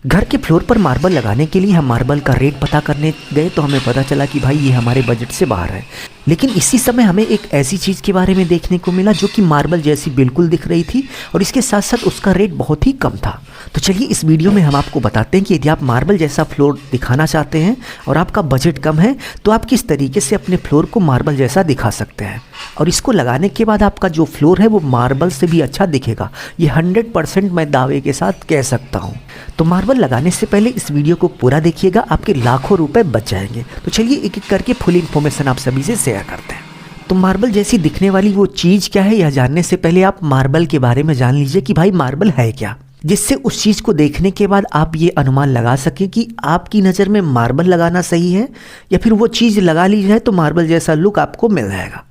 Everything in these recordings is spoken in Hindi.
घर के फ्लोर पर मार्बल लगाने के लिए हम मार्बल का रेट पता करने गए तो हमें पता चला कि भाई ये हमारे बजट से बाहर है। लेकिन इसी समय हमें एक ऐसी चीज़ के बारे में देखने को मिला जो कि मार्बल जैसी बिल्कुल दिख रही थी और इसके साथ साथ उसका रेट बहुत ही कम था। तो चलिए इस वीडियो में हम आपको बताते हैं कि यदि आप मार्बल जैसा फ्लोर दिखाना चाहते हैं और आपका बजट कम है तो आप किस तरीके से अपने फ्लोर को मार्बल जैसा दिखा सकते हैं, और इसको लगाने के बाद आपका जो फ्लोर है वो मार्बल से भी अच्छा दिखेगा। ये 100% मैं दावे के साथ कह सकता हूँ। तो मार्बल लगाने से पहले इस वीडियो को पूरा देखिएगा, आपके लाखों रुपए बच जाएंगे। तो चलिए एक एक करके फुल इन्फॉर्मेशन आप सभी से शेयर करते हैं। तो मार्बल जैसी दिखने वाली वो चीज़ क्या है, यह जानने से पहले आप मार्बल के बारे में जान लीजिए कि भाई मार्बल है क्या, जिससे उस चीज़ को देखने के बाद आप ये अनुमान लगा सकें कि आपकी नज़र में मार्बल लगाना सही है या फिर वो चीज़ लगा ली जाए तो मार्बल जैसा लुक आपको मिल जाएगा।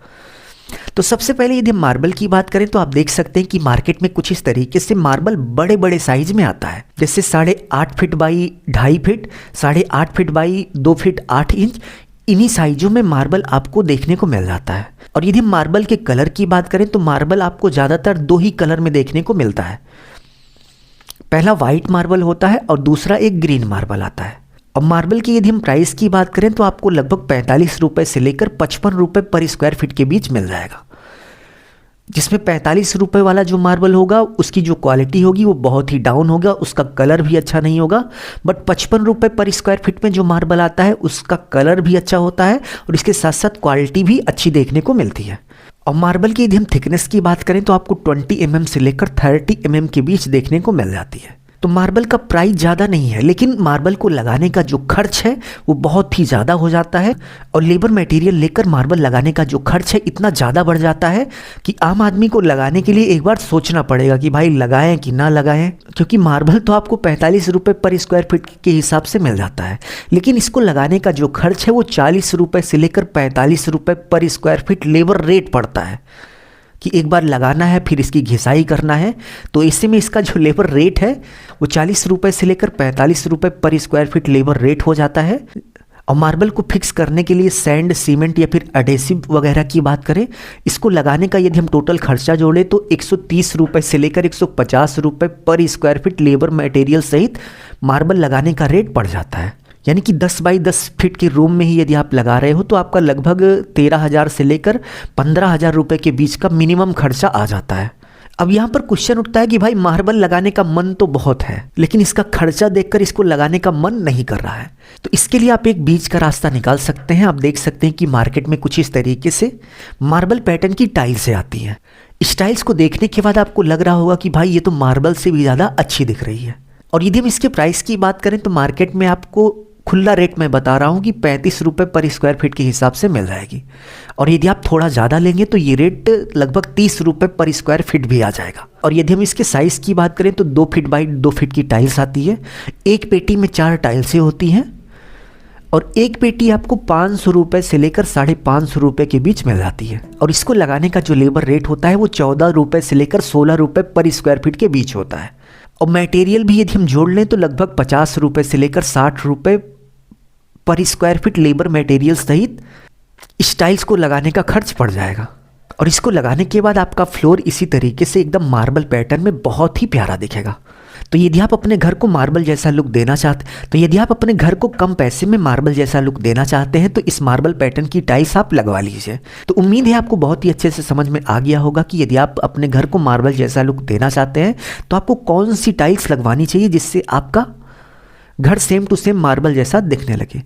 तो सबसे पहले यदि हम मार्बल की बात करें तो आप देख सकते हैं कि मार्केट में कुछ इस तरीके से मार्बल बड़े बड़े साइज में आता है, जैसे 8.5 feet by 2.5 feet, 8.5 feet by 2 feet 8 inch. इन्हीं साइजों में मार्बल आपको देखने को मिल जाता है। और यदि हम मार्बल के कलर की बात करें तो मार्बल आपको ज़्यादातर 2 ही कलर में देखने को मिलता है। पहला वाइट मार्बल होता है और दूसरा एक ग्रीन मार्बल आता है। और मार्बल की यदि हम प्राइस की बात करें तो आपको लगभग 45 रुपये से लेकर 55 रुपये पर स्क्वायर फीट के बीच मिल जाएगा, जिसमें 45 रुपये वाला जो मार्बल होगा उसकी जो क्वालिटी होगी वो बहुत ही डाउन होगा, उसका कलर भी अच्छा नहीं होगा। बट 55 रुपये पर स्क्वायर फीट में जो मार्बल आता है उसका कलर भी अच्छा होता है और इसके साथ साथ क्वालिटी भी अच्छी देखने को मिलती है। और मार्बल की यदि हम थिकनेस की बात करें तो आपको 20 mm से लेकर 30 mm के बीच देखने को मिल जाती है। तो मार्बल का प्राइस ज़्यादा नहीं है, लेकिन मार्बल को लगाने का जो खर्च है वो बहुत ही ज़्यादा हो जाता है। और लेबर मटेरियल लेकर मार्बल लगाने का जो खर्च है इतना ज़्यादा बढ़ जाता है कि आम आदमी को लगाने के लिए एक बार सोचना पड़ेगा कि भाई लगाएं कि ना लगाएं, क्योंकि मार्बल तो आपको 45 रुपये पर स्क्वायर फीट के हिसाब से मिल जाता है, लेकिन इसको लगाने का जो खर्च है वो 40 रुपये से लेकर 45 रुपये पर स्क्वायर फीट लेबर रेट पड़ता है कि एक बार लगाना है फिर इसकी घिसाई करना है। तो ऐसे में इसका जो लेबर रेट है वो 40 रुपये से लेकर 45 रुपये पर स्क्वायर फीट लेबर रेट हो जाता है। और मार्बल को फिक्स करने के लिए सैंड, सीमेंट या फिर एडेसिव वगैरह की बात करें, इसको लगाने का यदि हम टोटल खर्चा जोड़ें तो 130 रुपये से लेकर 150 रुपये पर स्क्वायर फीट लेबर मटेरियल सहित मार्बल लगाने का रेट पड़ जाता है। यानी कि 10 बाई 10 फीट के रूम में ही यदि आप लगा रहे हो तो आपका लगभग 13,000 से लेकर 15,000 रुपये के बीच का मिनिमम खर्चा आ जाता है। अब यहाँ पर क्वेश्चन उठता है कि भाई मार्बल लगाने का मन तो बहुत है, लेकिन इसका खर्चा देखकर इसको लगाने का मन नहीं कर रहा है। तो इसके लिए आप एक बीच का रास्ता निकाल सकते हैं। आप देख सकते हैं कि मार्केट में कुछ इस तरीके से मार्बल पैटर्न की टाइल्स आती हैं। इस टाइल्स को देखने के बाद आपको लग रहा होगा कि भाई ये तो मार्बल से भी ज़्यादा अच्छी दिख रही है। और यदि हम इसके प्राइस की बात करें तो मार्केट में आपको खुला रेट मैं बता रहा हूँ कि 35 रुपये पर स्क्वायर फीट के हिसाब से मिल जाएगी। और यदि आप थोड़ा ज़्यादा लेंगे तो ये रेट लगभग 30 रुपये पर स्क्वायर फीट भी आ जाएगा। और यदि हम इसके साइज़ की बात करें तो 2 फीट बाई 2 फीट की टाइल्स आती है। एक पेटी में 4 टाइल्सें होती हैं और एक पेटी आपको 500 रुपये से लेकर 550 रुपये के बीच मिल जाती है। और इसको लगाने का जो लेबर रेट होता है वो 14 रुपये से लेकर 16 रुपये पर स्क्वायर फीट के बीच होता है। और मटेरियल भी यदि हम जोड़ लें तो लगभग 50 रुपये से लेकर 60 रुपये पर स्क्वायर फीट लेबर मटेरियल सहित इस टाइल्स को लगाने का खर्च पड़ जाएगा। और इसको लगाने के बाद आपका फ्लोर इसी तरीके से एकदम मार्बल पैटर्न में बहुत ही प्यारा दिखेगा। तो यदि आप अपने घर को मार्बल जैसा लुक देना चाहते हैं तो इस मार्बल पैटर्न की टाइल्स आप लगवा लीजिए। तो उम्मीद है आपको बहुत ही अच्छे से समझ में आ गया होगा कि यदि आप अपने घर को मार्बल जैसा लुक देना चाहते हैं तो आपको कौन सी टाइल्स लगवानी चाहिए जिससे आपका घर सेम टू सेम मार्बल जैसा दिखने लगे।